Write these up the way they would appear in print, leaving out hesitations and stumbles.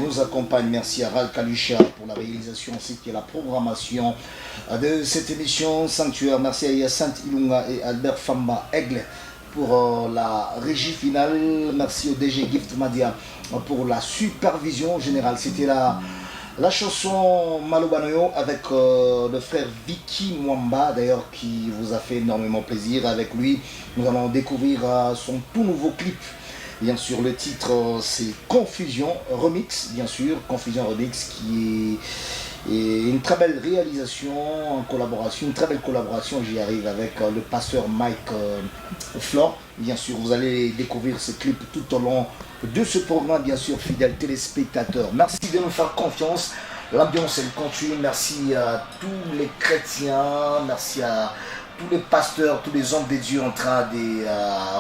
Nous accompagne. Merci à Ral Kalusha pour la réalisation ainsi que la programmation de cette émission Sanctuaire. Merci à Hyacinthe Ilunga et Albert Famba Aigle pour la régie finale. Merci au DG Gift Madia pour la supervision générale. C'était la chanson Malobanoyo avec le frère Vicky Mwamba, d'ailleurs, qui vous a fait énormément plaisir. Avec lui, nous allons découvrir son tout nouveau clip. Bien sûr, le titre c'est Confusion Remix, bien sûr, Confusion Remix qui est une très belle réalisation en collaboration, une très belle collaboration, j'y arrive avec le pasteur Mike Flor. Bien sûr, vous allez découvrir ce clip tout au long de ce programme, bien sûr, fidèles téléspectateurs. Merci de nous faire confiance, l'ambiance elle continue, merci à tous les chrétiens, merci à tous les pasteurs, tous les hommes de Dieu en train de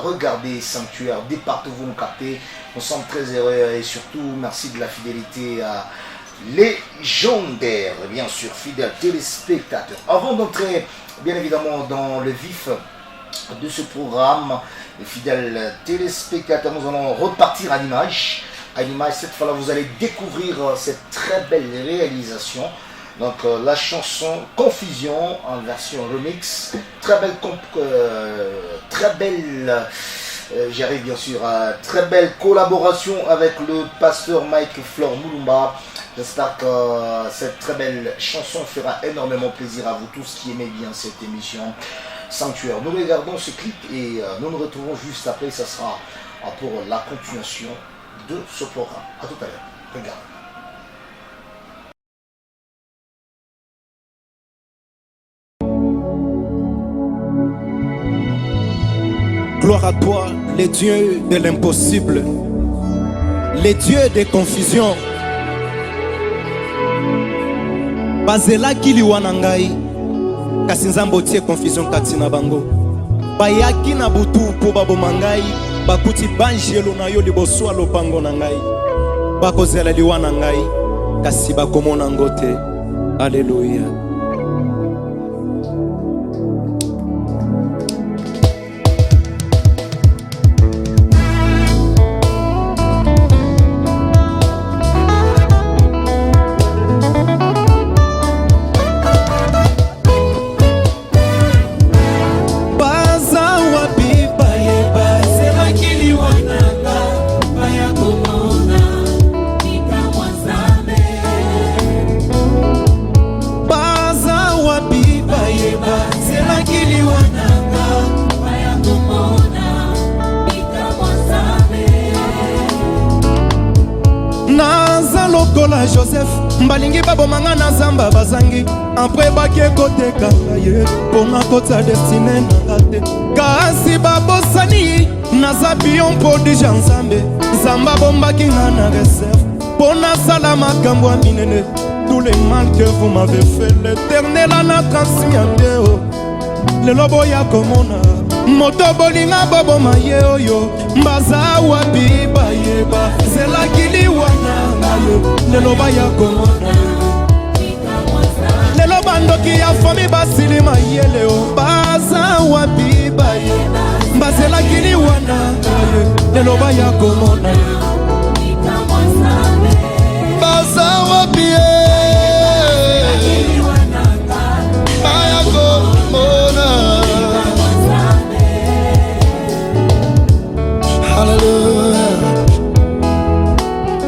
regarder Sanctuaire, départez-vous nous capter. Nous sommes très heureux et surtout merci de la fidélité légendaire, bien sûr, fidèles téléspectateurs. Avant d'entrer bien évidemment dans le vif de ce programme, les fidèles téléspectateurs, nous allons repartir à l'image. À l'image, cette fois-là, vous allez découvrir cette très belle réalisation. Donc la chanson Confusion en version remix, très belle, j'arrive bien sûr à très belle collaboration avec le pasteur Mike Flor Moulumba J'espère que cette très belle chanson fera énormément plaisir à vous tous qui aimez bien cette émission Sanctuaire. Nous regardons ce clip et nous nous retrouvons juste après. Ça sera pour la continuation de ce programme. A tout à l'heure. Regarde. Gloire à toi, les dieux de l'impossible, les dieux des confusions. Bazela kiliwana ngai, kasi nzambo tie confusion kati na bango. Bayaki na butu po baboma ngai, bakuti banjelo na yo liboso lopango na ngai. Bakozela liwana ngai, kasi bakomona ngote. Alléluia. Joseph mbalingi babomanga na zamba bazangi après bakie koteka ye pona kota destiné nanga te kasi babosani naza bion prodige nzambe nzamba bombaki nga na réserve pona sala makambo ya minene tous les mal que vous m'avez fait l'éternel ana transmis à Dieu lelo boya komona moto bolinga boboma ye oyo mbaza wapi bayeba zelaki liwana ngayo lelo baya komona lelo bandoki ya fami basili mayele o baza wapi bayeba mbazelaki liwana ngayo lelo baya komona baza wapi baya komona. Alléluia.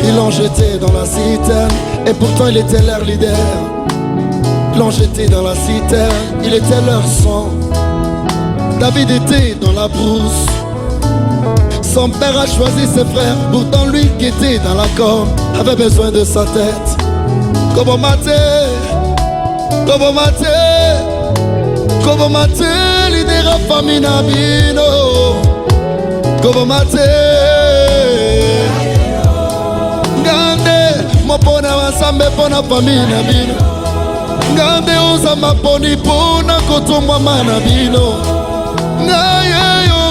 Ils l'ont jeté dans la citerne et pourtant il était leur leader. Ils l'ont jeté dans la citerne, il était leur sang. David était dans la brousse. Son père a choisi ses frères, pourtant lui qui était dans la corde avait besoin de sa tête. Kobo mate, leader a famille nabino. Kobo mate ngande mopona wasambe pona famille na bino ngande uza maponi pona kotumwa mana bino ngayeyo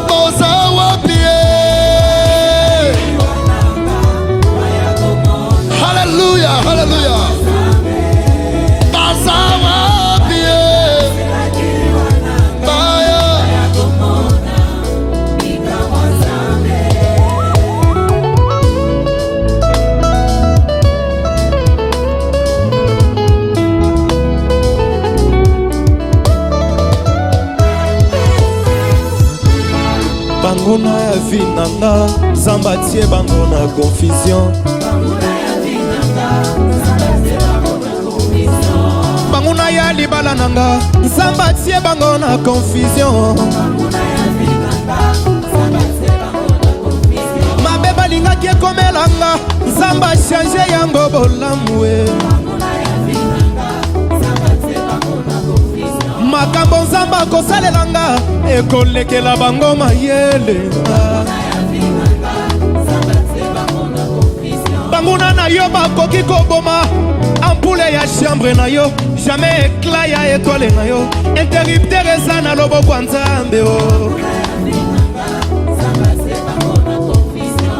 oza wapie. Hallelujah, hallelujah. Bangona ya vinanga, zamba tie bangona confusion. Bangona ya libala nanga, zamba tie bangona confusion. Mabe balinga kie komelanga, zamba change yango bolamwe. Makambo nzamba kosalelanga ekolekela bango mayele banguna na yo bakoki koboma ampule ya chambre na yo jamais éclat ya étoile na yo interrupteur eza na loboko ya nzambe o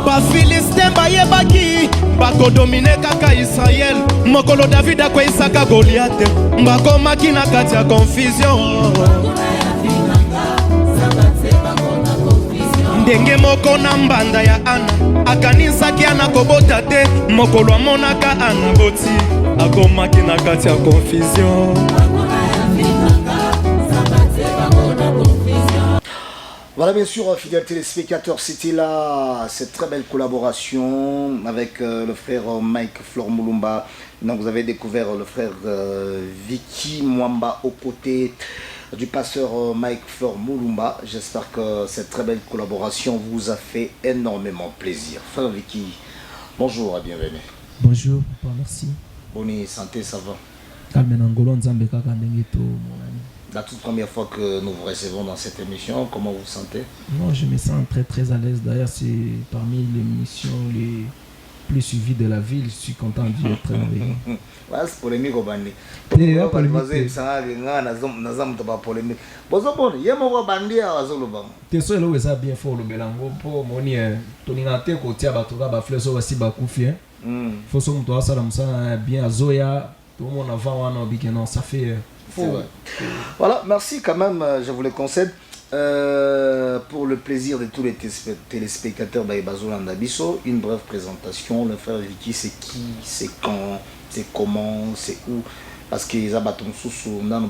bafilistin bayebaki bakodomine kaka Israel mokolo David akweyisaka Goliath bakomaki na kati ya confusion ndenge moko na mbanda ya Ana akanisaki Ana kobota te mokolo amonaka Ana boti akomaki na kati ya confusion. Voilà, bien sûr, fidèles téléspectateurs, c'était là cette très belle collaboration avec le frère Mike Flor Mulumba. Donc, vous avez découvert le frère Vicky Mwamba aux côtés du pasteur Mike Flor Mulumba. J'espère que cette très belle collaboration vous a fait énormément plaisir. Frère Vicky, bonjour et bienvenue. Bonjour, papa, merci. Bonne santé, ça va? La toute première fois que nous vous recevons dans cette émission, comment vous vous sentez? Non, je me sens très très à l'aise. D'ailleurs, c'est parmi les missions les plus suivies de la ville. Je suis content d'y être. Ouais, c'est polémique au bandi. T'es sûr que ça bien fort le mélange pour mon toninate côté batuka ba fleurs aussi ba kufi. Faut son toi ça bien Zoya tout le monde avant on a non ça fait. Voilà, merci quand même, je vous le concède. Pour le plaisir de tous les téléspectateurs d'Aïbazolanda Bisso, une brève présentation. Le frère Vicky, c'est qui, c'est quand, c'est comment, c'est où? Parce qu'ils abattent sous dans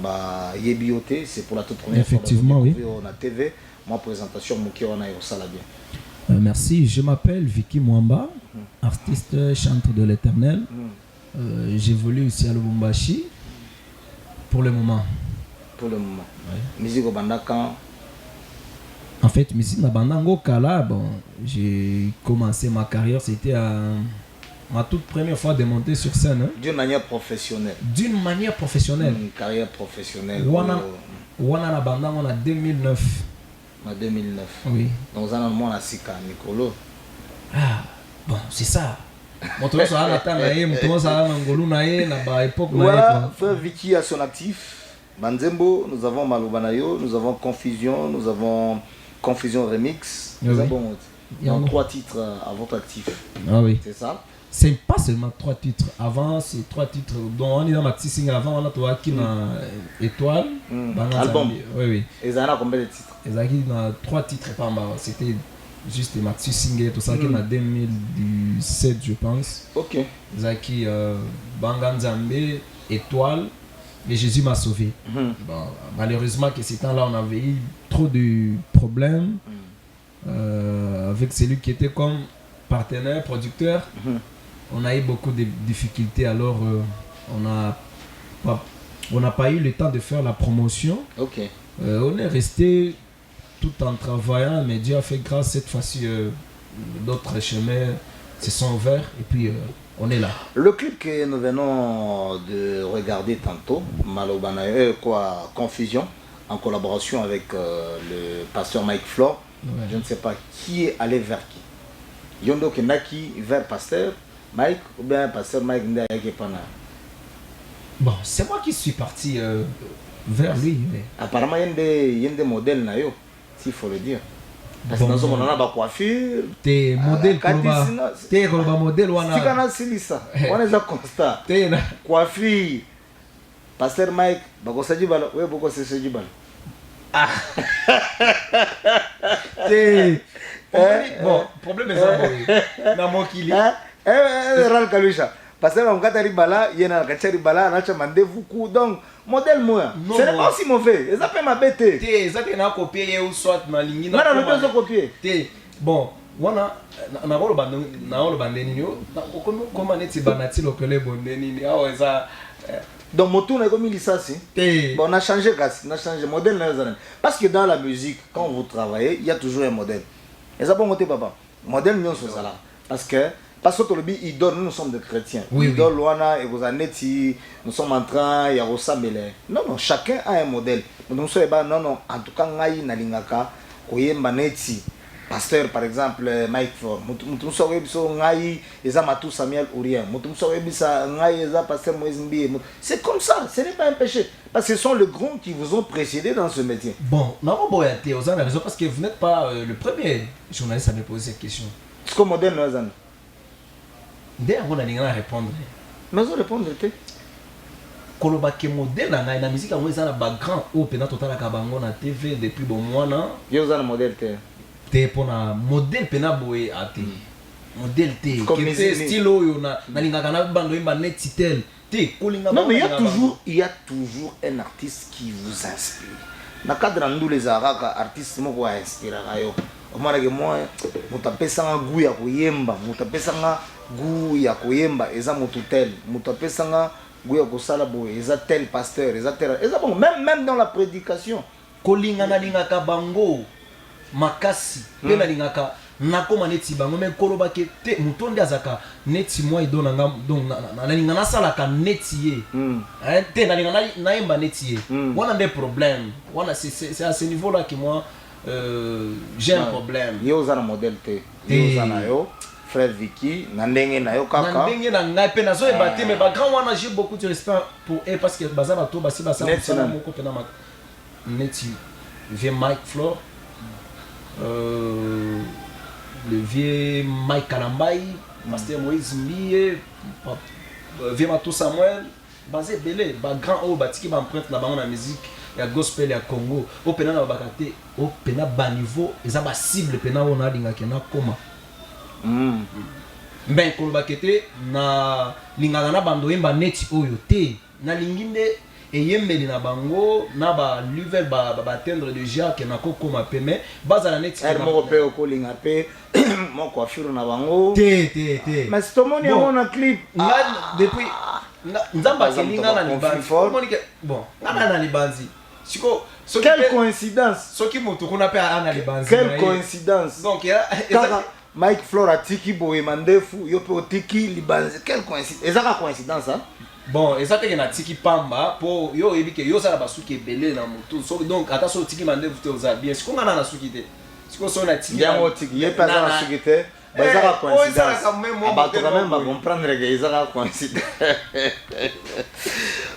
Yebioté, c'est pour la toute première effectivement, fois. Effectivement, oui. On a TV, moi présentation, Mouki, on a eu ça là bien. Merci, je m'appelle Vicky Mwamba, artiste chanteur de l'Éternel. J'évolue ici à Lubumbashi. Pour le moment. Pour le moment. Ouais. Musique au banda quand? En fait, musique au banda Kala, bon, j'ai commencé ma carrière, c'était ma toute première fois de monter sur scène. Hein. D'une manière professionnelle. D'une manière professionnelle. Une carrière professionnelle. Wana na banda on a 2009. En 2009. Oui. Donc on a mon asika Nicolo. Ah, bon, c'est ça. Voilà, frère Vicky à son actif. Banzembo, nous avons Malobanayo, nous avons Confusion, nous avons Confusion Remix. Nous avons donc 3 titres à votre actif. Ah oui. C'est ça? C'est pas seulement 3 titres. Avant, c'est 3 titres. Donc on est dans ma petite avant, on a toi qui n'a étoile. Album. Oui, oui. Et ça a combien de titres? Et ça a 3 titres. C'était juste Maxi Singer, tout ça qui est en 2017, je pense. Ok. Zaki Bangan Zambé, Étoile, et Jésus m'a sauvé. Bon, malheureusement, que ces temps-là, on avait eu trop de problèmes avec celui qui était comme partenaire, producteur. On a eu beaucoup de difficultés, alors on n'a pas eu le temps de faire la promotion. Ok. On est resté tout en travaillant, mais Dieu a fait grâce cette fois-ci, d'autres chemins se sont ouverts et puis on est là. Le clip que nous venons de regarder tantôt, Confusion, en collaboration avec le pasteur Mike Flor, je ne sais pas qui est allé vers qui. Yondo Kenaki vers pasteur Mike ou bien pasteur Mike Ndayakepana? Bon, c'est moi qui suis parti vers lui. Mais... Apparemment, il y a des modèles, s'il faut le dire. Parce que nous avons des coiffures. Tes modèles, tes modèles, on a. Si on a ça, on a constat. Coiffure, pasteur Mike, Bagosa Djibala, oui, Bagosa Djibala. Ah! Bon, problème est ça, dans mon kili. Ral Kalusha. Parce que on a ribala, il y a un ribala, on a mandé beaucoup. Donc, modèle moi, ce n'est pas aussi mauvais. Ils appellent ma bête. Ils ont copié ou soit ma ligne. Non, non, non, non, copié. Bon, on a le bandeni. Comment est-ce que le bandeni? Donc, mon tour est comme il ça. Bon, on a changé, modèle. Parce que dans la musique, quand vous travaillez, il y a toujours un modèle. Et ça peut monter, papa. Modèle, nous sommes ça. Parce que idole, nous sommes des chrétiens. Oui, idole, nous sommes en train, il y a non, non, chacun a un modèle. Non, non, en tout cas, pasteur, par exemple, Mike Flor. C'est comme ça, ce n'est pas un péché. Parce que ce sont les grands qui vous ont précédé dans ce métier. Bon, non, vous avez raison parce que vous n'êtes pas le premier journaliste à me poser cette question. C'est comme modèle, nous avons. D'ailleurs, vous n'allez pas répondre. Mais vous répondre, Koloba ke modèle na musique a un background au pena total kabango na TV depuis bon mois na. Yo za modèle te pour na modèle pena boy ate. Modèle te que style yo na lingaka na bando imba net titel te kolinga. Non mais il y a toujours un artiste qui vous inspire. na cadre ndule za kaka artiste moko a inspiré yo omana ke moi mutapesanga gu ya koyemba mutapesanga gu ya koyemba eza mututel mutapesanga gu ya kosala boye eza tel pasteur eza bon même dans la prédication kolinga na linga ka bango makasi pe na linga ka nakoma neti bango me koloba ke te mutonde azaka neti moi idona nga donc na linga na sala ka neti ye te na linga na yemba neti ye wana des problèmes wana c'est à ce niveau là que moi j'ai un problème yo za na modèle te yo za na yo frère Vicky na ndenge na yo kaka na ndenge na ngai pe nazo ebate mais ba grand wana j'ai beaucoup de respect pour eux parce que baza bato basi basa moko pe na neti vieux Mike Flore le vieux Mike Kalambai, Pasteur Moïse Mbie, vieux Mato Samuel, basé belé, ba grand o batiki ba empreinte na bango na musique ya gospel ya Congo. O pena na bakate, o pena ba niveau, eza ba cible pena ona linga kena koma. Ben ko bakete na linga na bando yemba neti oyo te, na linginde eyembeli na bango na ba luvel ba atteindre déjà que na kokoma peme baza na net moko pe okolinga pe moko afiro na bango te mais tout monde est na clip depuis nzamba kelinga na libanzi bon na libanzi siko quelle coïncidence soki moto kuna pe ana libanzi quelle coïncidence donc Mike Flore atiki boye mandefu yo pe otiki libanzi quelle coïncidence ezaka coïncidence hein bon et ça te na tiki pamba pour yo ebike yo sala basuki belé na moto so donc ata so tiki mande vous te oza bien siko ngana na suki te siko so na tiki ya motiki ye pas na suki te bazaka coïncidence ba to quand même ba comprendre que ezaka coïncidence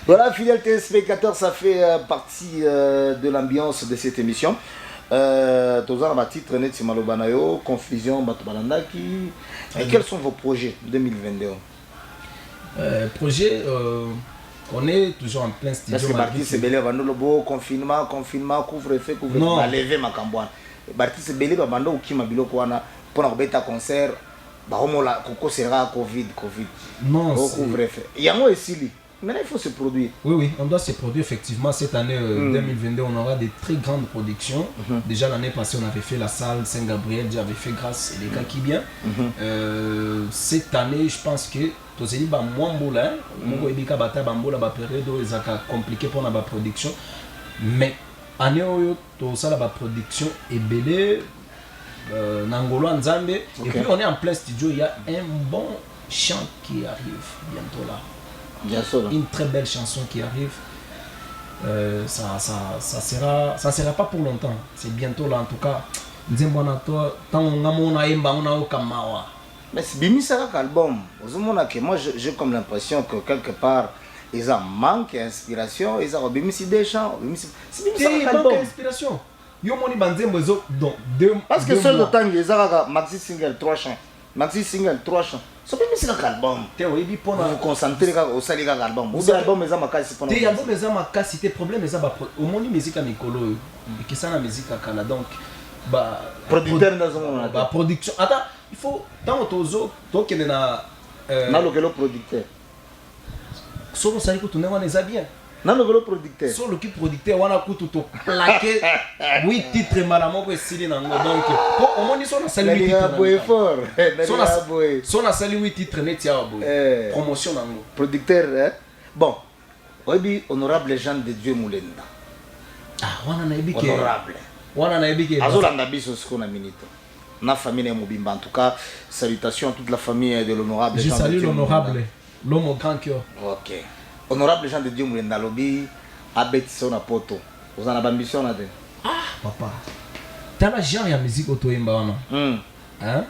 voilà fidèles téléspectateurs ça fait partie de l'ambiance de cette émission tozana ba titre net malobana yo confusion bato balandaki et quels sont vos projets 2022 projet, on est toujours en plein studio. Parce que Bartis c'est belé, le confinement, couvre-feu, couvre-feu, lever ma cambouane. Bartis c'est belé, bando ou qui m'a bilo pour un bêta concert, baromola, coco sera Covid. Non, couvre-feu. Il y a moi ici. Maintenant, il faut se produire. Oui, on doit se produire effectivement. Cette année 2022, on aura des très grandes productions. Déjà l'année passée, on avait fait la salle Saint-Gabriel, j'avais fait grâce et les gars qui bien. Cette année, je pense que tozeli ba mwambola moko ebika bata bambola ba période ezaka compliqué pour la production mais année oyo to sala ba production ebele nangolo nzambe et puis on est en plein studio, il y a un bon chant qui arrive bientôt là. Bien sûr. Une très belle chanson qui arrive. Ça sera pas pour longtemps, c'est bientôt là en tout cas. Nzembo na to tango ngamona yemba ona okamawa. Mais c'est Bimisa album. Moi, j'ai comme l'impression que quelque part, ils ont manque d'inspiration. Ils ont Bimisi des chants. C'est Bimisa album. Inspiration. Yo moni banzembo zo donc deux. Parce que seul le temps ils ont maxi single 3 chants. Maxi single 3 chants. C'est Bimisa album. Te oyebi pona. Vous concentrez au sali album. Ou album ils ont makasi pona. Te album ils ont makasi te problème ils ont au moni musique à mikolo. Et qui ça na musique à Canada donc bah producteur dans ce moment. Bah production. Attends. Il faut tant autozo donc il y a le producteur solo sali ko tourner wana bien le producteur solo qui producteur wana ko to plaquer 8 titres malamo ko sili nango donc au moins ils sont na sali 8 titres sont na sali 8 titres net ya boy promotion nango producteur bon obi honorable Jean de Dieu Moulenda wana na ebike honorable wana na ebike azolanda biso siko na minute na famille Mobimba. En tout cas, salutations à toute la famille de l'honorable. Je salue l'honorable, l'homme au grand cœur. Ok. Honorable Jean de Dieu Moulenda Lobi, Abet Sona Poto. Vous en avez ambition là-dedans? Ah, papa. T'as la genre de musique auto wana. Hein?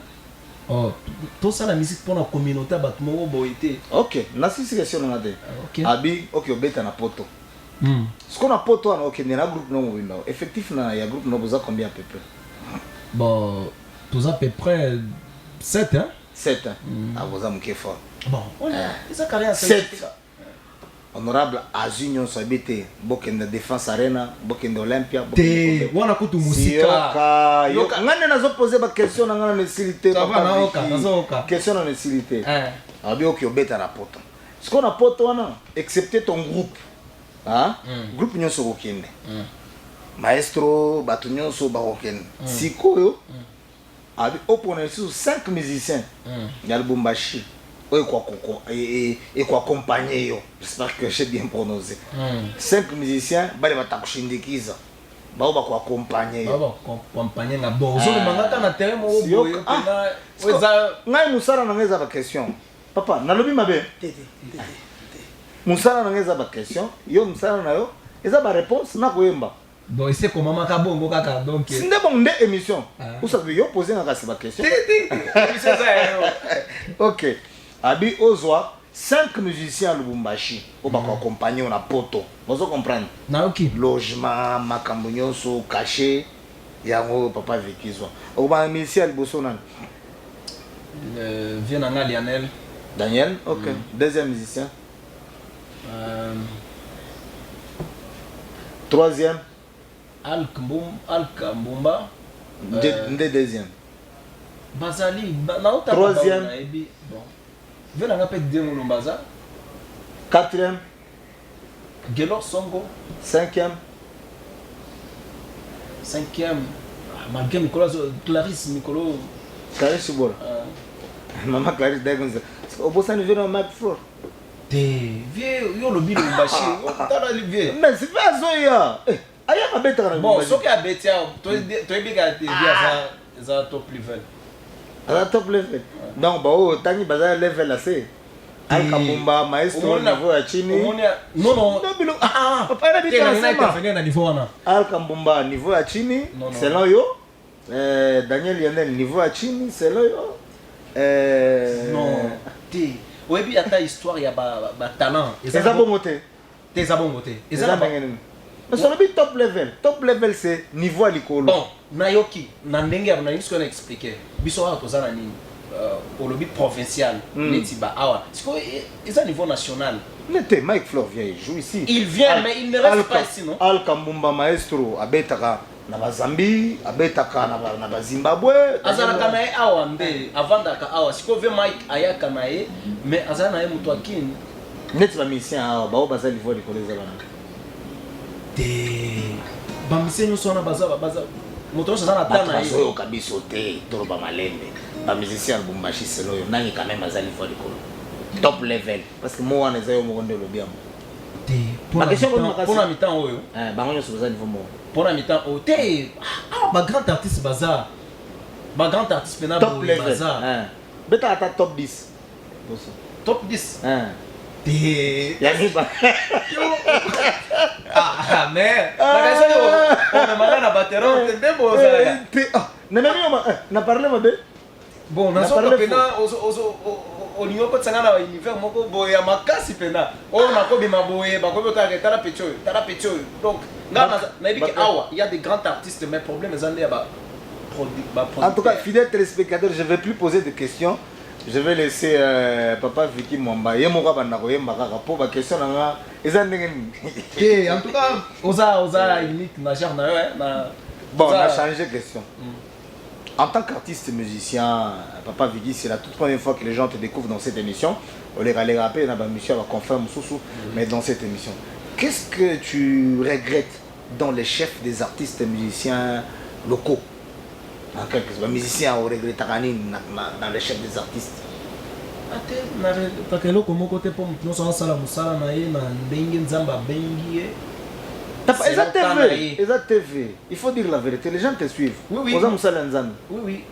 Oh, tout ça la musique pour la communauté batmo boité. Ok. Nasi question là-dedans. Ok. Abi, ok, Obeta na Poto. Ce qu'on a Poto, ok, il y a un groupe non Mobimba. Effectivement, il y a un groupe non, vous avez combien à peu près? Bon, tous à peu près 7 hein? 7 hein? Ah, vous avez fort. Bon, on a 7. Honorable Azunion Sabete, Bokende Défense Arena, Bokende Olympia. Te, wana kutu musika. Yoka. Ngane nazo poser ba question na ngana necessité. Ça va na oka, nazo oka. Question na necessité. Abi oki obeta na poto. Ce qu'on a poto wana, excepté ton groupe. Hein? Groupe nyoso okende. maestro bato nyonso bakokende sikoyo abi opona sur 5 musiciens ya Lubumbashi et quoi accompagner yo, j'espère que j'ai bien prononcé. 5 musiciens bale batakushindikiza bao ba ko accompagner ba accompagner na bon zo mangaka na terrain mo boyo pena weza ngai musala na ngeza ba question papa nalobi mabe musala na ngeza ba question yo musala na yo eza ba réponse na koyemba bon c'est comment maka bongo kaka donc c'est nde bon nde émission ou ça veut yo poser na kasi ba question OK abi ozwa 5 musiciens à Lubumbashi au bako accompagner on a poto vous comprendre na OK logement makambo nyonso caché yango papa Vikizwa au ba musicien liboso nani vient na Lionel Daniel OK deuxième musicien troisième Alkambumba deuxième Bazali na troisième bon vient na pe de Mulumbaza quatrième Gelor Songo cinquième malgré Nicolas Clarisse Clarisse Bola maman Clarisse Dagonza au bout ça ne vient ma fleur vieux yo le bilo Lubumbashi tala vieux mais c'est pas Zoya aya mabeta kana bon so que abetia to ebika te via za top level à top level donc ba tangi baza level assez Alkambumba maestro niveau ya chini non papa na bita intervenir na niveau wana Alkambumba niveau ya chini selon yo Daniel Lionel niveau ya chini selon yo non ti oyebi ata histoire ya ba talent eza bongo te eza bangene mais sur le top level c'est niveau à l'école bon nayoki na ndenge ya na nisiko na expliquer biso wa kozana nini au lobby provincial netiba awa siko eza niveau national n'était Mike Fleur vient joue ici il vient mais il ne reste pas ici non Alkambumba maestro abetaka na bazambi abetaka na bazimbabwe azalaka na ye awa nde avandaka awa siko ve Mike ayaka na ye mais azala na ye mutu akini neti ba musicien awa bao baza niveau de koleza bana ba musicien nyonso wana baza moto nyonso aza na ta na ye oyo kabiso te toloba malembe ba musicien Lubumbashi selo yo nani quand même aza niveau de kolo top level parce que mo wana eza yo mo nde lobi amo pour la mi-temps oyo bango nyonso baza niveau mo pour la mi-temps oyo te ba grand artiste baza ba grand artiste pena top level baza beta ata top 10 top 10 yani ba mais bakaisa yo on m'a na batteron te bo ça na même na parler mabe bon na so pena olingo ko tsanga na univers moko boye ya makasi pena o na ko bima boye ba ko bota ke tala pecho donc ngana na ibiki awa il y a des grands artistes mais problème ezande ya ba en tout cas fidèles téléspectateurs je vais plus poser de questions je vais laisser papa Vicky Mwamba yemoko banda ko yemba kaka po ba question nga ezande ngeni en tout cas oza unique na genre na yo na bon on a changé question. En tant qu'artiste musicien, Papa Vicky, c'est la toute première fois que les gens te découvrent dans cette émission. On les rappelle, on a une mission, on va confirmer Soussou, mais dans cette émission. Qu'est-ce que tu regrettes dans les chefs des artistes musiciens locaux? En quelque sorte, musiciens, on regrette dans les chefs des artistes. Eza TV. Il faut dire la vérité. Les gens te suivent. Oui. Oui.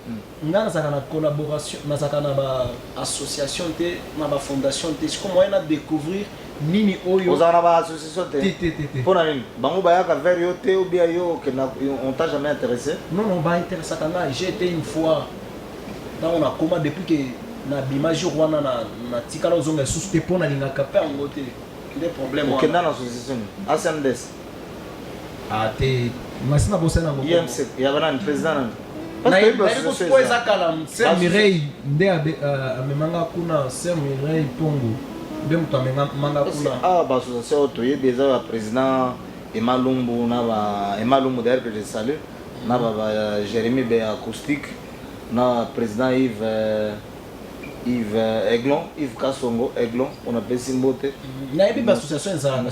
Nous avons une collaboration, nous avons une association, une fondation. C'est comme on a découvrir Nini Oyo. Vous avez une association. Pour nous, bango bayaka vers yo te ou bien yo que on t'a jamais intéressé. Non, pas intéressé. J'ai été une fois dans on a comment depuis que na bimaji rwana na tikala ozonga sous te pona linga kapé en côté. Des problèmes. OK dans l'association. ASMDS. Te masina bosana ngo IMC ya bana ni president na parce que ezakala Sir Mireille nde amemanga kuna Sir Mireille Pongo nde mutu amemanga kuna ba association to yebeza ya president Emalumbu na ba Emalumbu d'ailleurs que je salue na ba Jérémy Be acoustique na président Yves Aiglon, Yves Kassongo, Aiglon, on appelle Simbote. Il y a une association qui est en train de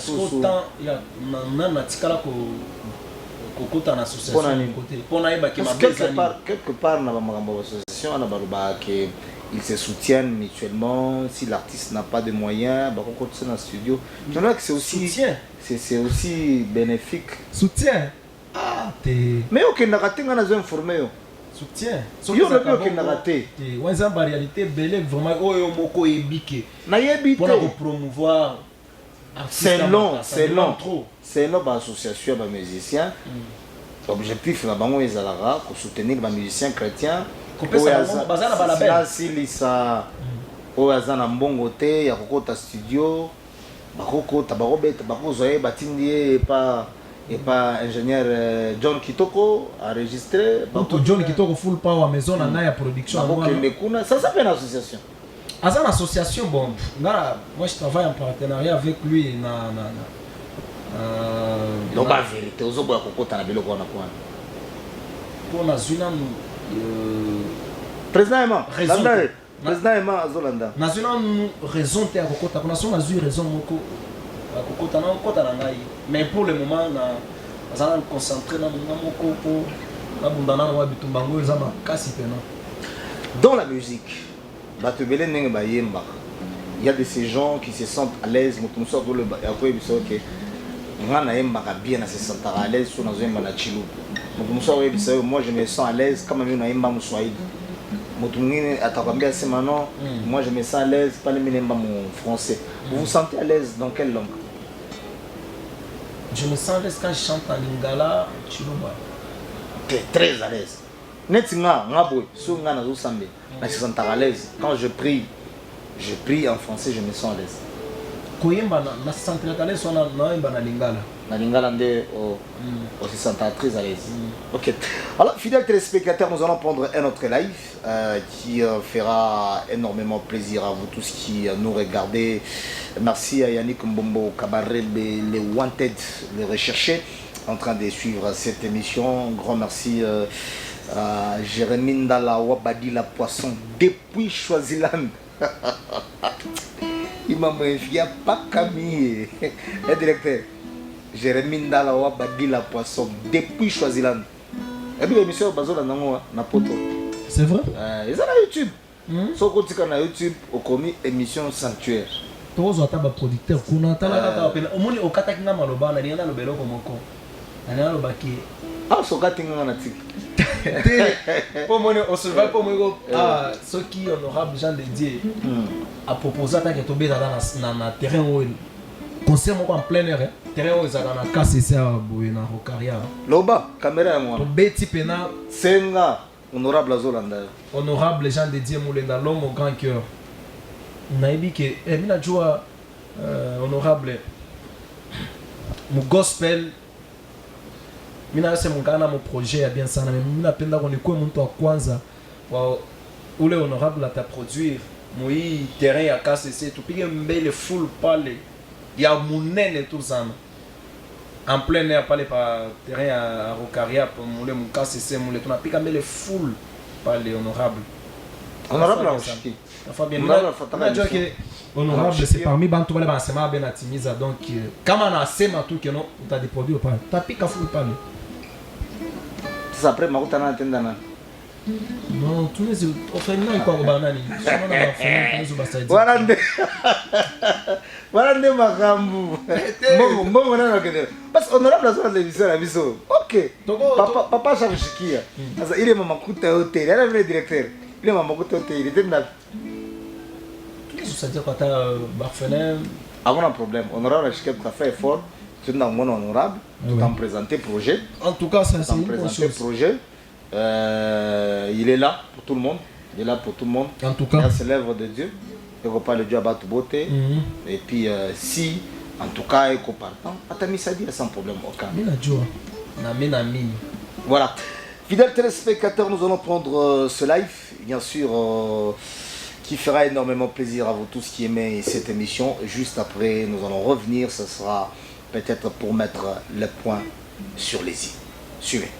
kokota en association côté pour na yeba quelque part na ba makambo association na ba que ils se soutiennent mutuellement. Si l'artiste n'a pas de moyens, bah on continue dans le studio. Je vois que c'est aussi c'est aussi bénéfique. Soutien. Ah, mais ok, n'a raté on a informé. Soutien. Yo le bio qui n'a raté. Ouais, ça en réalité belé vraiment oyo moko ebike. Na yebite pour promouvoir. C'est long. C'est long ba association ba musiciens. L'objectif là bango ezalara pour soutenir les musiciens chrétiens. Silisa Oazana Mbongo te ya kokota studio bakokota bakobeta bakozoye batindi pas ingénieur John Kitoko enregistré John Kitoko full power maison na ya production ça s'appelle une association. Azan association bon moi je travaille en partenariat avec lui donc la vérité ozoboya kokota na biloko na kwa pour na zuna président Emma Azolanda. National raison te akokota kuna so nazu raison moko akokota na kota na ngai mais pour le moment na azana concentré na moko pour na bundana na bitumbango ezama kasi pena. Dans la musique batubele ndenge bayemba il y a de ces gens qui se sentent à l'aise mutum so ko le yakoye biso ke ngana yemba ka bien na se sentir à l'aise so nazo yemba na chilu mutum so ko biso moi je me sens à l'aise comme même na yemba mu Swahili. Moi je me sens à l'aise, pas le minimum mon français. Vous vous sentez à l'aise dans quelle langue? Je me sens à l'aise quand je chante en lingala, chiluba. Très à l'aise. Netinga, ngabo, so nga na zo sambe. Je me sens à l'aise. Quand je prie en français, je me sens à l'aise. Koyemba na se sentir à l'aise na yemba na lingala. Na lingala nde on se sent très à l'aise. Ok. Alors, fidèles téléspectateurs, nous allons prendre un autre live qui fera énormément plaisir à vous tous qui nous regardez. Merci à Yannick Mbombo Kabarebe, les Wanted, les recherchés, en train de suivre cette émission. Un grand merci à Jérémy Ndala Wabadi la Poisson depuis Choisiland. Il m'a méfié pas Camille, le directeur. Jérémy Ndala Wabadi la Poisson depuis Choisiland. Et puis l'émission Bazola Nango na poto. C'est vrai? Ils sont à YouTube. So quand tu es YouTube, on commis émission Sanctuaire. Tous les producteurs, kuna tala pena. Omoni okata kinga maloba na liana lobelo komoko. Na lobaki. Ah so katinga na tik. Omoni oseva komoko ceux qui honorable Jean de Dieu a proposé à que tomber dans terrain où concert en plein air terrain où ezala na kasi ça boye na Rocaria. Loba caméra moi. To beti pena senga honorable Azolanda. Honorable Jean de Dieu Moulenda l'homme au grand cœur. Naibi que mina jua honorable mon gospel mina c'est mon gana mon projet bien sana mais mina penda qu'on ekuwe mtu wa kwanza wa ule honorable ata produire moi terrain ya KCC tupige mbele full pale ya munene tout ça en plein air pale par terrain à Rocaria pour mouler mon KCC mouler tunapika mbele full pale honorable Archiki. Honorable, c'est parmi bantu wale basema ben atimiza donc kama na sema tu que non uta des produits pas tapika full pale. Ça après makuta na tenda na. Non, tous les offerings quoi banani. Soma na offerings tous basaidia. Warande makambu. Mbongo na kende. Parce honorable la zone de l'émission la biso. OK. Papa shakushikia. Sasa ile mama kuta hotel, elle est le directeur. Il est maman côté il était là. Ça veut dire quand tu barfelin avant un problème honorable Chiquet a fait effort tu es dans mon honorable tu t'en présenter projet en tout cas ça c'est une bonne chose projet il est là pour tout le monde en tout cas il c'est l'œuvre de Dieu et on parle de Dieu à battre beauté et puis si en tout cas il compartant atami ça dit sans problème aucun voilà. Fidèles téléspectateurs, nous allons prendre ce live, bien sûr, qui fera énormément plaisir à vous tous qui aimez cette émission. Juste après, nous allons revenir, ce sera peut-être pour mettre le point sur les i. Suivez.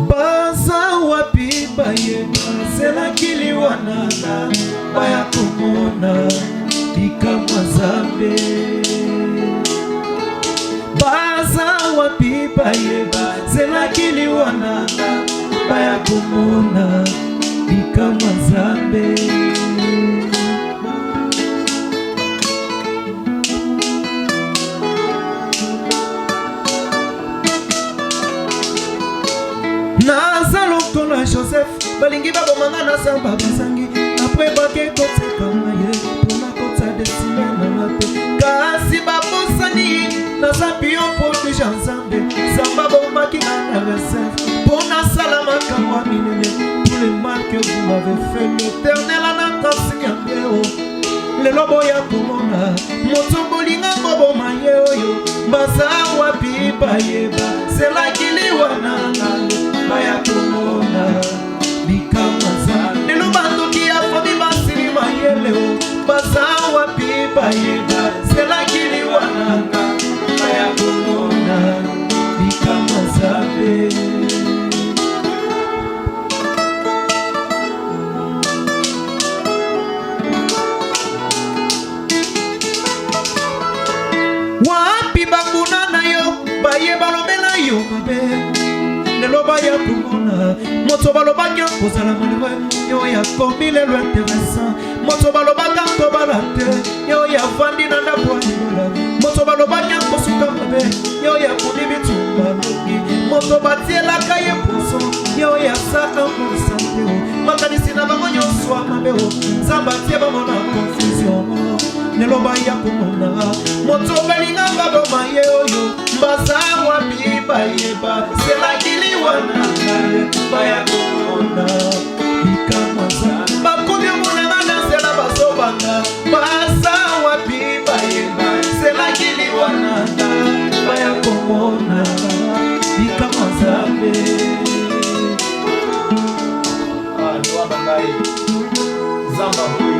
Baza wapi baye, c'est la kili wananga baya komona bikamwa Nzambe baza wapi bayeba zelakili wananga baya komona bikamwa Nzambe naza lokola Joseph balingi babomanga na zamba basangi apres bakekoteka ye mpona kota desine nanga te kasi babosani naza bio proteja Nzambe zamba bomaki nga na reserve mpona sala makambo ya minene tous les mal que vous m'avez fait l'éternel anakasi yambeo lelo boya komona moto bolinga boboma ye oyo baza wapi bayeba selakili wananga baya komona bikamwa Nzambe lelo bandoki ya fomi basili mayele baza wapi bayeba selakili wananga baya komona bikamwa Nzambe wapi bakuna na yo baye balobela yo mabe lelo baya komona moto balobaki kozala malheureux yo ya komi lelo intéressant moto balobaka kobala te yo ya vandi na ndako ya lilola moto balobaki kosuka mabe yo ya koni bitumba mingi moto batielaka ye poso yo ya saka komisa te makanisi na bango nyonso mabe Nzambe atie bango na confusion lelo baya komona moto balinga baboma ye oyo baza wapi bayeba selakili wananga baya komona bikamwa Nzambe bakomi monanga na nzela bazobanga baza wapi bayeba selakili wananga baya komona bikamwa Nzambe Loa bangai Zamba hui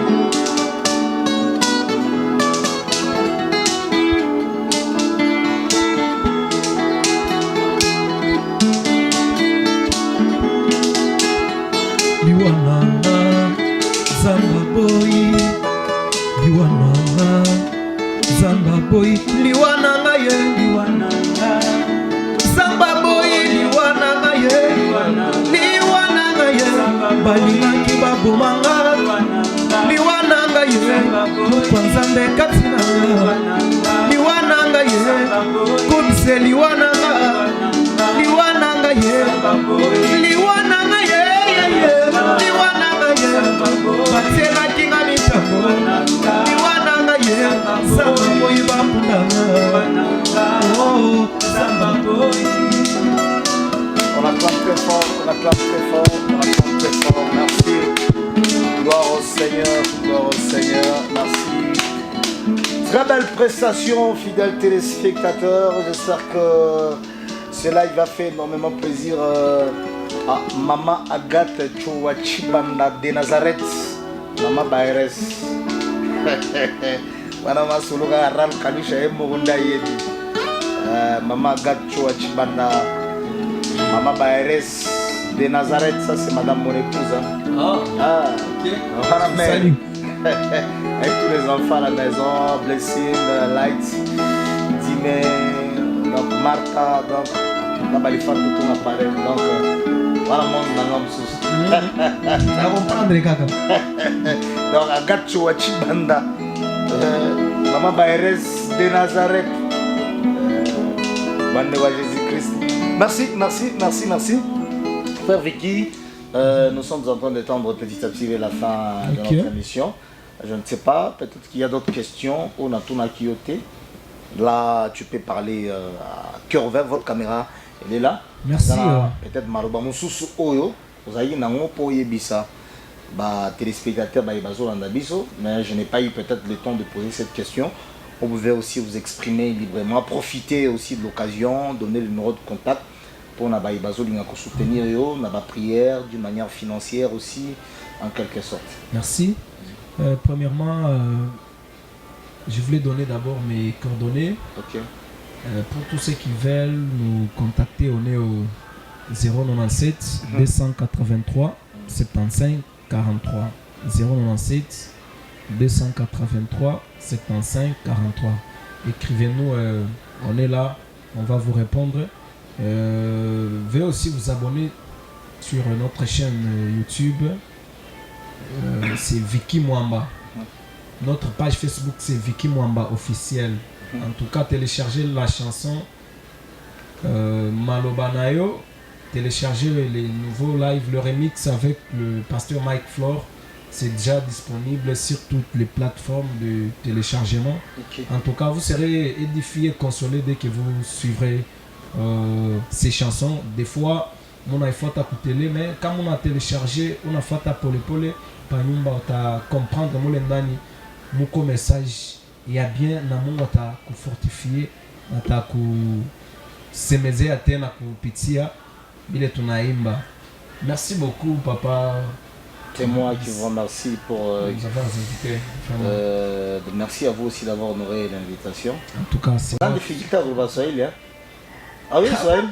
liwananga Zamba boy liwananga Zamba boy liwananga ye liwananga Zamba boy liwananga ye liwananga ye balingaki babomanga liwananga ye kwa Nzambe kati nanga liwananga ye kodise liwananga liwananga ye liwananga ye liwananga ye batielaki nga mitambo liwananga ye Zamba boy bakundanga oh Zamba boy. On acclame très fort, on acclame très fort, on acclame très fort, merci. Gloire au Seigneur, merci. Très belle prestation, fidèles téléspectateurs. J'espère que ce live va faire énormément plaisir à Maman Agathe Chouachibanda de Nazareth, Maman Baires. Maman Suluga Ral Kalusha Emurunda Yedi, Maman Agathe Chouachibanda. Maman Baires de Nazareth, ça c'est Madame mon épouse. Ok. Salut. Avec tous les enfants à la maison, Blessing, Light, Dime, donc Martha, donc là-bas les femmes de tout l'appareil. Donc voilà mon homme sous. Ça va comprendre, Kaka. Donc Agathe Chouachibanda, Maman Baires de Nazareth, Bande de Jésus-Christ. Merci. Frère Vicky, nous sommes en train d'étendre petit à petit vers la fin de notre émission. Je ne sais pas, peut-être qu'il y a d'autres questions. On a tout Kyoté. Là, tu peux parler à cœur ouvert, votre caméra, elle est là. Merci. Peut-être Maroba Moussous Oyo, vous avez un peu Yebisa, téléspectateurs, mais je n'ai pas eu peut-être le temps de poser cette question. Vous pouvez aussi vous exprimer librement, profiter aussi de l'occasion, donner le numéro de contact pour soutenir la prière d'une manière financière aussi, en quelque sorte. Merci. Premièrement, je voulais donner d'abord mes coordonnées. Ok. Pour tous ceux qui veulent nous contacter, on est au 097 283 75 43 097 283 75 43. Écrivez-nous, on est là, on va vous répondre. Veuillez aussi vous abonner sur notre chaîne YouTube. C'est Vicky Mwamba. Notre page Facebook, c'est Vicky Mwamba officiel. En tout cas, téléchargez la chanson Malobanayo. Téléchargez les nouveaux lives, le remix avec le pasteur Mike Flore. C'est déjà disponible sur toutes les plateformes de téléchargement. Okay. En tout cas, vous serez édifié, consolé dès que vous suivrez ces chansons. Des fois, on a fait écouter, mais quand on a téléchargé, on a fait pole par nous, on a comprendre mon message. Il y a bien un monde qui fortifié, qui s'émezé à terre, qui pitia. Merci beaucoup, papa. C'est moi qui vous remercie pour nous avoir invités. Merci à vous aussi d'avoir honoré l'invitation. En tout cas, c'est un difficulté à vous Swahili. Ah oui, Swahili.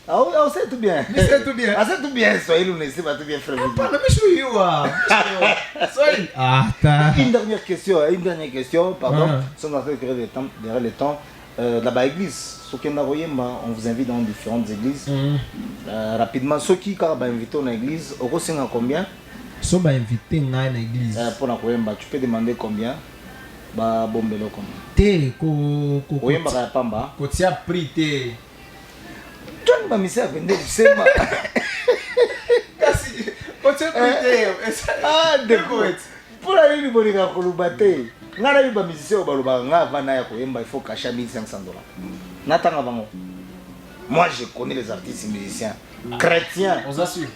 Ah oui, on sait tout bien. On sait tout bien. On sait tout bien, Swahili, on sait pas tout bien, frère. Une dernière question, pardon. Si on a fait derrière le temps, là-bas, église. On vous invite dans différentes églises. Rapidement, ceux qui ont invité dans l'église, on a combien? Si on a invité dans l'église, tu peux demander combien? Bah, bon, combien? Té, ko tu as pris té. Tu as mis ça à vendre, c'est ma. Tu as pris té. Ah, d'accord. Pour aller au Bolivar, pour le battre, on a eu des musiciens au Baloba, on a il faut cacher 1500 $. Moi, je connais les artistes musiciens chrétiens. On s'assure.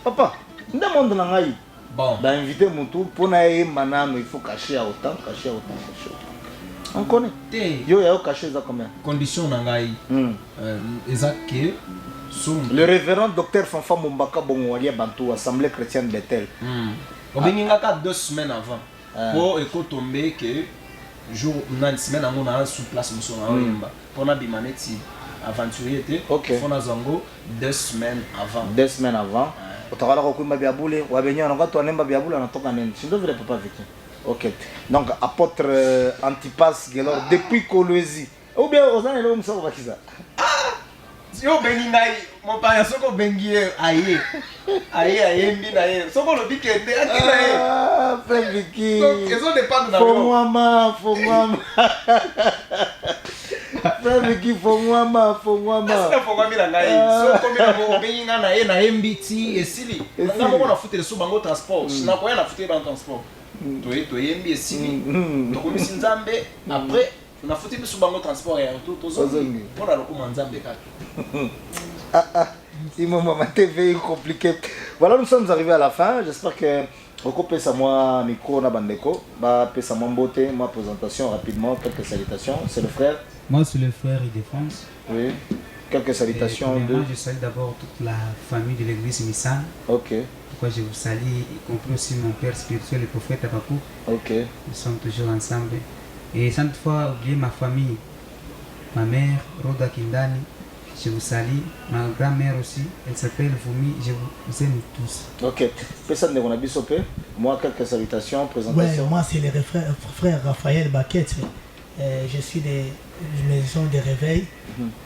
Papa, demande à Ngaï. Bon. D'inviter mon tour pour aller il faut cacher à autant, cacher à autant, cacher à autant. On connaît. Yo, il y a caché ça combien? Condition Nangaï. Exact que. Le révérend docteur Fanfa Mombaka Bongwalia Bantou, Assemblée chrétienne Bethel. On vient à 2 semaines avant. Pour écouter que jour une semaine avant on a sous place monsieur Naoimba. Pour un bimaneti aventurier était. On a zango 2 semaines avant. 2 semaines avant. Otawala ko kumba biabule wa benyo na to anemba biabule anatoka nini? Si ndio vile papa vécu. OK. Donc apôtre Antipas Gelor depuis Kolwezi. Ou bien ozana lelo msoko bakiza. Yo beningai mon père soko bengie aye. Aye mbina ye. Soko lo bikende akina ye. Ah, frère Vicky. Donc ils ont dépendre dans le faut moi. Frère Vicky faut moi. C'est faut moi ngai. Soko mina mo beninga na ye na MBT esili. Na mo na futere so bango transport. Na ko na futere dans transport. To yembi esili. To ko misinzambe après on a foutu sur le transport et tout ça. On a le commandant il m'a TV compliqué. Voilà, nous sommes arrivés à la fin. J'espère que vous peut ça moi micro na bandeko, ba peut ça moi beauté, ma présentation rapidement, quelques salutations. C'est le frère. Moi c'est le frère Ildefonse. Oui. Quelques salutations de. Je salue d'abord toute la famille de l'église Missan. OK. Pourquoi je vous salue, y compris aussi mon père spirituel, le prophète Abakou. OK. Nous sommes toujours ensemble. Et sans toutefois oublier ma famille, ma mère, Roda Kindani, je vous salue, ma grand-mère aussi, elle s'appelle Voumi, je vous aime tous. Ok. Personne ne connaît pas, moi quelques salutations, présentations. Ouais, moi c'est le frère Raphaël Baquette, je suis des maisons de réveil,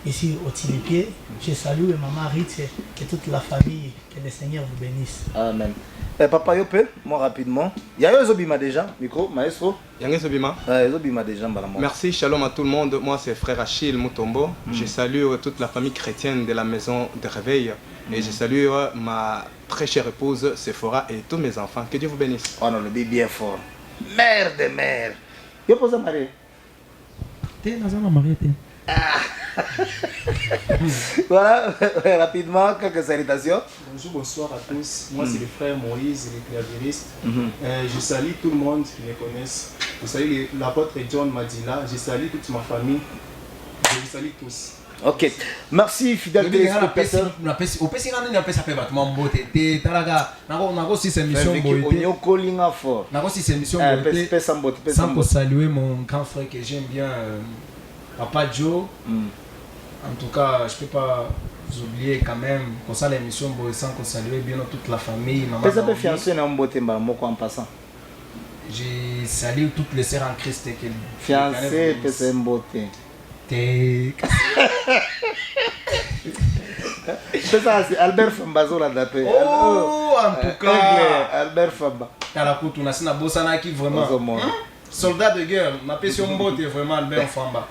ici au Tilipier. Je salue maman Ritz et toute la famille, que le Seigneur vous bénisse. Amen. Papa Yope, moi rapidement. Il y a Zobima déjà, micro, maestro. Il y a Zobima. Zobima déjà, merci, shalom à tout le monde. Moi c'est frère Achille Mutombo. Je salue toute la famille chrétienne de la maison de réveil. Et je salue ma très chère épouse Sephora et tous mes enfants. Que Dieu vous bénisse. Oh non, le bébé bien fort. Mère de mère. Yo pose à marier. T'es dans un marié, t'es. Voilà, rapidement, quelques salutations. Bonjour, bonsoir à tous. Moi, c'est le frère Moïse, le clavieriste. Je salue tout le monde qui me connaissent. Je salue l'apôtre John Madila. Je salue toute ma famille. Je vous salue tous. Ok, merci fidèle téléspectateur. Au PC, on a fait ça fait battement beauté. Nago si c'est mission beauté. Nago si c'est mission beauté. Sans saluer mon grand frère que j'aime bien, Papa Joe. En tout cas, je peux pas vous oubliez quand même, comme ça l'émission sans qu'on salue bien toute la famille. Maman Qu'est-ce que tu fiancé dans un beau thème, en passant? J'ai salué toutes les sœurs en Christ. Fiancé, c'est un beau thème. C'est ça, c'est Albert Fambazo là d'après. Oh, en tout cas, Albert Famba. À la côte, on a un Bossana qui vraiment. Soldat de guerre, ma passion botte est vraiment Albert Famba.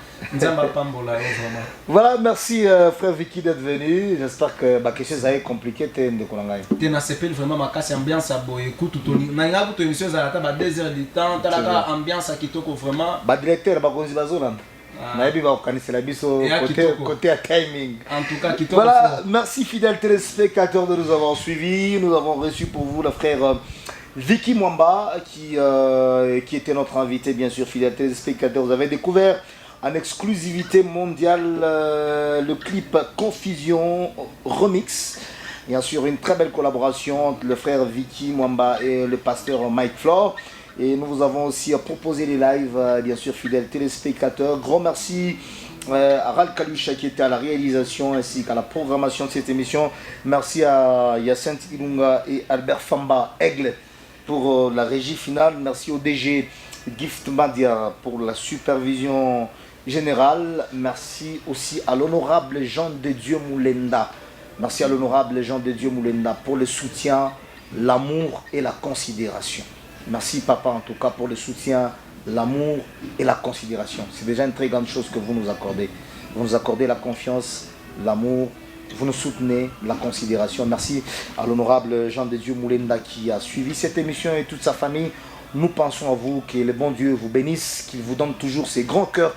Voilà, merci frère Vicky d'être venu. J'espère que quelque chose a été compliqué. Tu n'as vraiment ma casse ambiance à boy. Écoute, tu n'as pas émission à la table à 2 heures du temps. Tu as ambiance à Kitoko vraiment. Directeur, côté timing. En tout cas, voilà, merci fidèles téléspectateurs de nous avoir suivis. Nous avons reçu pour vous le frère Vicky Mwamba qui était notre invité, bien sûr, fidèles téléspectateurs. Vous avez découvert en exclusivité mondiale le clip Confusion Remix. Bien sûr, une très belle collaboration entre le frère Vicky Mwamba et le pasteur Mike Flore. Et nous vous avons aussi proposé les lives, bien sûr, fidèles téléspectateurs. Grand merci à Ral Kalusha qui était à la réalisation ainsi qu'à la programmation de cette émission. Merci à Yacinthe Ilunga et Albert Famba Aigle pour la régie finale. Merci au DG Gift Madia pour la supervision générale. Merci aussi à l'honorable Jean de Dieu Moulenda. Merci à l'honorable Jean de Dieu Moulenda pour le soutien, l'amour et la considération. Merci papa en tout cas pour le soutien, l'amour et la considération. C'est déjà une très grande chose que vous nous accordez. Vous nous accordez la confiance, l'amour, vous nous soutenez, la considération. Merci à l'honorable Jean de Dieu Moulenda qui a suivi cette émission et toute sa famille. Nous pensons à vous, que le bon Dieu vous bénisse, qu'il vous donne toujours ses grands cœurs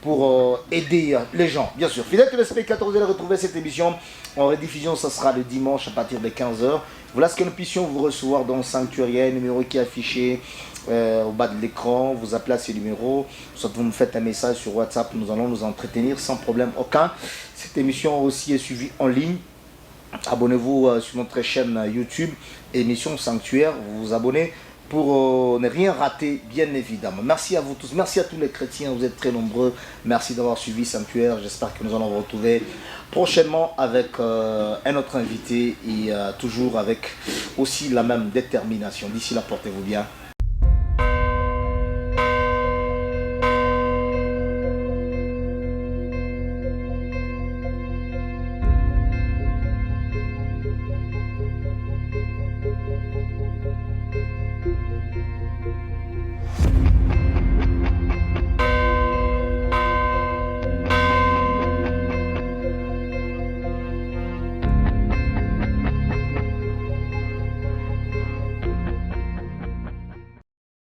pour aider les gens. Bien sûr, fidèles téléspectateurs, vous allez retrouver cette émission en rediffusion. Ça sera le dimanche à partir de 15h. Voilà ce que nous puissions vous recevoir dans le sanctuaire. Il y a un numéro qui est affiché au bas de l'écran. Vous appelez à ce numéro. Soit vous nous faites un message sur WhatsApp. Nous allons nous entretenir sans problème aucun. Cette émission aussi est suivie en ligne. Abonnez-vous sur notre chaîne YouTube. Émission Sanctuaire. Vous vous abonnez pour ne rien rater, bien évidemment. Merci à vous tous. Merci à tous les chrétiens. Vous êtes très nombreux. Merci d'avoir suivi Sanctuaire. J'espère que nous allons vous retrouver prochainement avec un autre invité et toujours avec aussi la même détermination. D'ici là, portez-vous bien.